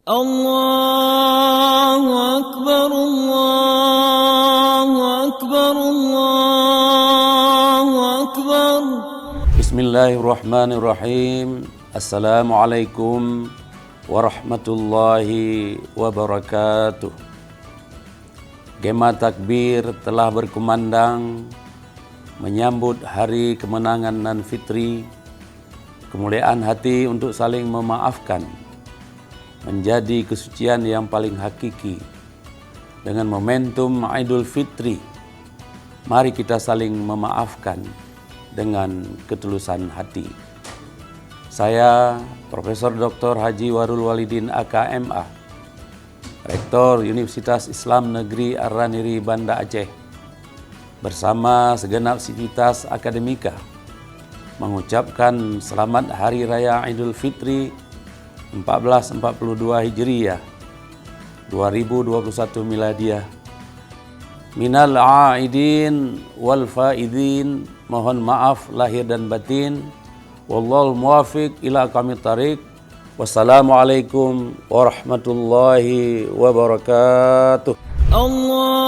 Allahu Akbar, Allahu Akbar, Allahu Akbar. Bismillahirrahmanirrahim. Assalamualaikum warahmatullahi wabarakatuh. Gema takbir telah berkumandang menyambut hari kemenangan nan fitri, kemuliaan hati untuk saling memaafkan menjadi kesucian yang paling hakiki. Dengan momentum Idul Fitri, mari kita saling memaafkan dengan ketulusan hati. Saya Profesor Dr. Haji Warul Walidin AKMA, Rektor Universitas Islam Negeri Ar-Raniri Banda Aceh, bersama segenap sivitas akademika mengucapkan selamat Hari Raya Idul Fitri 1442 Hijriyah 2021 Miladiyah. Minal aidin wal faidin, mohon maaf lahir dan batin. Wallahul muwafiq ila aqwamit thariq. Wassalamualaikum warahmatullahi wabarakatuh. Allah